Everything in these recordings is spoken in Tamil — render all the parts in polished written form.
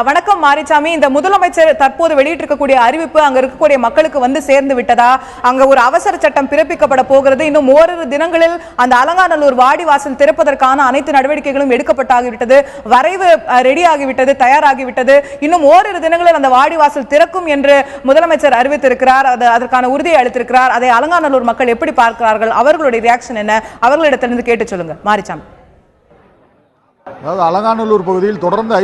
வணக்கம் மாரிசாமி. இந்த முதலமைச்சர் தற்போது வெளியிட்டிருக்கக்கூடிய அறிவிப்பு அங்க இருக்கக்கூடிய மக்களுக்கு வந்து சேர்ந்து விட்டதா? அங்க ஒரு அவசர சட்டம் பிறப்பிக்கப்பட போகிறது. இன்னும் ஓரிரு தினங்களில் அந்த அலங்காநல்லூர் வாடிவாசல் திறப்பதற்கான அனைத்து நடவடிக்கைகளும் எடுக்கப்பட்டாகிவிட்டது. வரைவு ரெடியாகிவிட்டது, தயாராகிவிட்டது. இன்னும் ஓரிரு தினங்களில் அந்த வாடிவாசல் திறக்கும் என்று முதலமைச்சர் அறிவித்திருக்கிறார். அதற்கான உறுதியை அளித்திருக்கிறார். அதை அலங்காநல்லூர் மக்கள் எப்படி பார்க்கிறார்கள்? அவர்களுடைய ரியாக்ஷன் என்ன? அவர்களிடத்திலிருந்து கேட்டு சொல்லுங்க மாரிசாமி. அதாவது அலங்காநல்லூர் பகுதியில் தொடர்ந்து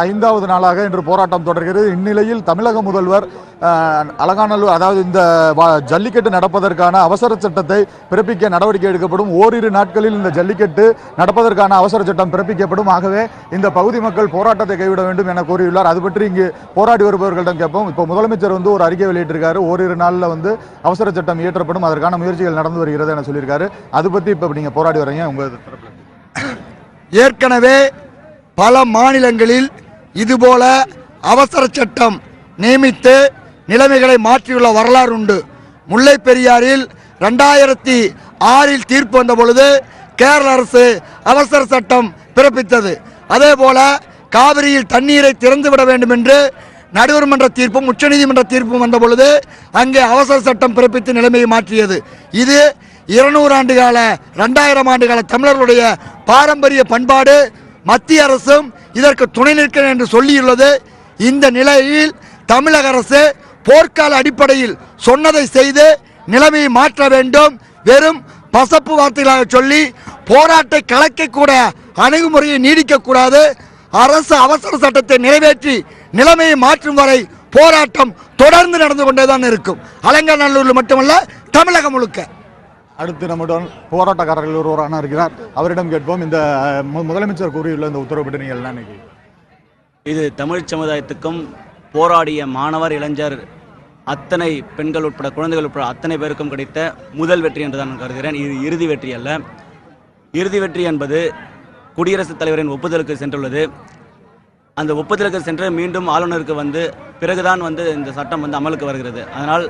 ஐந்தாவது நாளாக இன்று போராட்டம் தொடர்கிறது. இந்நிலையில் தமிழக முதல்வர் அலங்காநல்லூர், அதாவது இந்த ஜல்லிக்கட்டு நடப்பதற்கான அவசர சட்டத்தை பிறப்பிக்க நடவடிக்கை எடுக்கப்படும். ஓரிரு நாட்களில் இந்த ஜல்லிக்கட்டு நடப்பதற்கான அவசர சட்டம் பிறப்பிக்கப்படும். ஆகவே இந்த பகுதி மக்கள் போராட்டத்தை கைவிட வேண்டும் என கூறியுள்ளார். அது பற்றி இங்கு போராடி வருபவர்களிடம் கேட்போம். இப்போ முதலமைச்சர் ஒரு அறிக்கை வெளியிட்டிருக்காரு. ஓரிரு நாளில் அவசர சட்டம் இயற்றப்படும், அதற்கான முயற்சிகள் நடந்து வருகிறது என சொல்லியிருக்காரு. அது பற்றி இப்போ நீங்க போராடி வரீங்க, உங்க தரப்புல? ஏற்கனவே பல மாநிலங்களில் இதுபோல அவசர சட்டம் நியமித்து நிலைமைகளை மாற்றியுள்ள வரலாறு உண்டு. முல்லை பெரியாறில் 2006 தீர்ப்பு வந்த பொழுது கேரள அரசு அவசர சட்டம் பிறப்பித்தது. அதே போல காவிரியில் தண்ணீரை திறந்துவிட வேண்டும் என்று நடுவர் மன்ற தீர்ப்பும் உச்சநீதிமன்ற தீர்ப்பும் வந்த பொழுது அங்கே அவசர சட்டம் பிறப்பித்து நிலைமையை மாற்றியது. இது 200 ஆண்டு கால 2000 ஆண்டு கால தமிழர்களுடைய பாரம்பரிய பண்பாடு. மத்திய அரசும் இதற்கு துணை நிற்கிறேன் என்று சொல்லியுள்ளது. இந்த நிலையில் தமிழக அரசு போர்க்கால அடிப்படையில் சொன்னதை செய்து நிலைமையை மாற்ற வேண்டும். வெறும் பசப்பு வார்த்தைகளாக சொல்லி போராட்ட கலைக்கக்கூட அணுகுமுறையை நீடிக்கக்கூடாது. அரசு அவசர சட்டத்தை நிறைவேற்றி நிலைமையை மாற்றும் வரை போராட்டம் தொடர்ந்து நடந்து கொண்டேதான் இருக்கும். அலங்காநல்லூரில் மட்டுமல்ல, தமிழகம் முழுக்க. அடுத்து நம்முடன் போராட்டக்காரர்கள் ஒருவரான இருக்கிறார், அவரிடம் கேட்போம். இந்த முதலமைச்சர் கூறியுள்ள இந்த உத்தரவு பற்றி நீங்கள் என்ன நினைக்கிறீங்க? இது தமிழ் சமுதாயத்துக்கும் போராடிய மாணவர், இளைஞர், அத்தனை பெண்கள் உட்பட குழந்தைகள் உட்பட அத்தனை பேருக்கும் கிடைத்த முதல் வெற்றி என்று தான் கருதுகிறேன். இது இறுதி வெற்றி அல்ல. இறுதி வெற்றி என்பது குடியரசுத் தலைவரின் ஒப்புதலுக்கு சென்றுள்ளது. அந்த ஒப்புதலுக்கு சென்று மீண்டும் ஆளுநருக்கு வந்து பிறகுதான் இந்த சட்டம் அமலுக்கு வருகிறது. அதனால்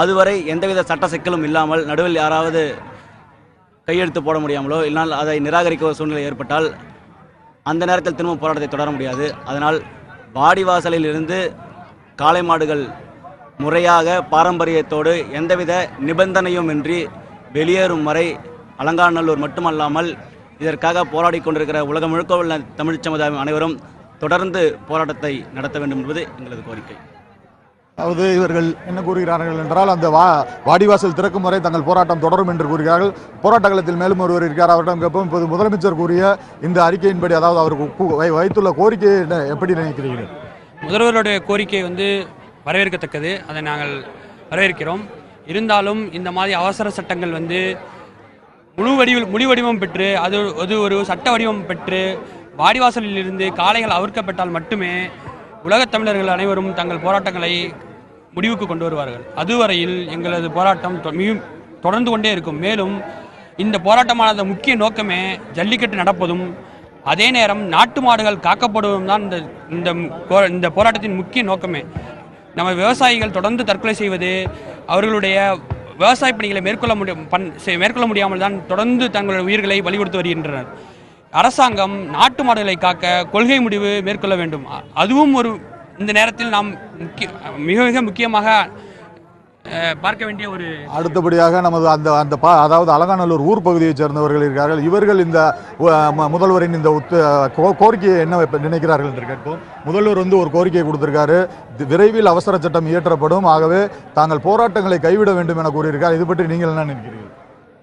அதுவரை எந்தவித சட்ட சிக்கலும் இல்லாமல் நடுவில் யாராவது கையெழுத்து போட முடியாமலோ இல்லைனால் அதை நிராகரிக்க சூழ்நிலை ஏற்பட்டால் அந்த நேரத்தில் திரும்ப போராட்டத்தை தொடர முடியாது. அதனால் வாடிவாசலில் இருந்து காளை மாடுகள் முறையாக பாரம்பரியத்தோடு எந்தவித நிபந்தனையும் இன்றி வெளியேறும் வரை அலங்காநல்லூர் மட்டுமல்லாமல் இதற்காக போராடி கொண்டிருக்கிற உலகம் முழுக்க உள்ள தமிழ் சமுதாயம் அனைவரும் தொடர்ந்து போராட்டத்தை நடத்த வேண்டும் என்பது எங்களது கோரிக்கை. அதாவது இவர்கள் என்ன கூறுகிறார்கள் என்றால், அந்த வாடிவாசல் திறக்கும் வரை தங்கள் போராட்டம் தொடரும் என்று கூறுகிறார்கள். போராட்ட களத்தில் மேலும் ஒருவர் இருக்கிறார், அவரிடம் கேட்போம். இப்போது முதலமைச்சர் கூறிய இந்த அறிக்கையின்படி, அதாவது அவருக்கு வைத்துள்ள கோரிக்கையை எப்படி நினைக்கிறீர்கள்? முதல்வருடைய கோரிக்கை வரவேற்கத்தக்கது, அதை நாங்கள் வரவேற்கிறோம். இருந்தாலும் இந்த மாதிரி அவசர சட்டங்கள் முழு வடிவம் பெற்று அது ஒரு சட்ட வடிவம் பெற்று வாடிவாசலில் இருந்து காளைகள் அவிர்க்கப்பட்டால் மட்டுமே உலகத் தமிழர்கள் அனைவரும் தங்கள் போராட்டங்களை முடிவுக்கு கொண்டு வருவார்கள். அதுவரையில் எங்களது போராட்டம் தொடர்ந்து கொண்டே இருக்கும். மேலும் இந்த போராட்டமானது முக்கிய நோக்கமே ஜல்லிக்கட்டு நடப்பதும் அதே நேரம் நாட்டு மாடுகள் காக்கப்படுவதும் தான் இந்த போராட்டத்தின் முக்கிய நோக்கமே. நம்ம விவசாயிகள் தொடர்ந்து தற்கொலை செய்வது, அவர்களுடைய விவசாய பணிகளை மேற்கொள்ள முடியாமல் தான் தொடர்ந்து தங்களுடைய உயிர்களை பலி கொடுத்து வருகின்றனர். அரசாங்கம் நாட்டு மாடுகளை காக்க கொள்கை முடிவு மேற்கொள்ள வேண்டும். அதுவும் இந்த நேரத்தில் நாம் மிக மிக முக்கியமாக பார்க்க வேண்டிய ஒரு. அடுத்தபடியாக நமது அதாவது அலங்காநல்லூர் ஊர் பகுதியைச் சேர்ந்தவர்கள் இருக்கிறார்கள். இவர்கள் இந்த முதல்வரின் இந்த கோரிக்கையை என்ன நினைக்கிறார்கள் என்று கேட்போம். முதல்வர் ஒரு கோரிக்கையை கொடுத்திருக்காரு, விரைவில் அவசர சட்டம் இயற்றப்படும், ஆகவே தாங்கள் போராட்டங்களை கைவிட வேண்டும் என கூறியிருக்கார். இது பற்றி நீங்கள் என்ன நினைக்கிறீர்கள்?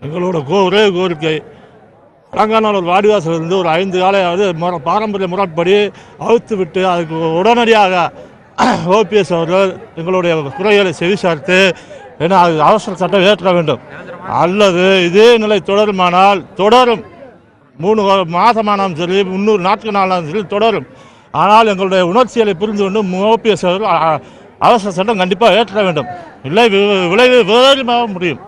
எங்களோட ஒரே கோரிக்கை, அலங்காநல்லூர் வாடிவாசலிருந்து ஒரு 5 காலையாவது பாரம்பரிய முறைப்படி அவுத்து விட்டு அதுக்கு உடனடியாக ஓபிஎஸ் அவர்கள் எங்களுடைய குறைகளை செவிசார்த்து ஏன்னா அது அவசர சட்டம் ஏற்ற வேண்டும். அல்லது இதே நிலை தொடருமானால் தொடரும், 3 மாதமானாலும் சரி 300 நாட்களானாலும் சரி தொடரும். ஆனால் எங்களுடைய உணர்ச்சிகளை புரிந்து கொண்டு ஓபிஎஸ் அவர்கள் அவசர சட்டம் கண்டிப்பாக ஏற்ற வேண்டும். இல்லை விளைவு விரைவாக முடியும்.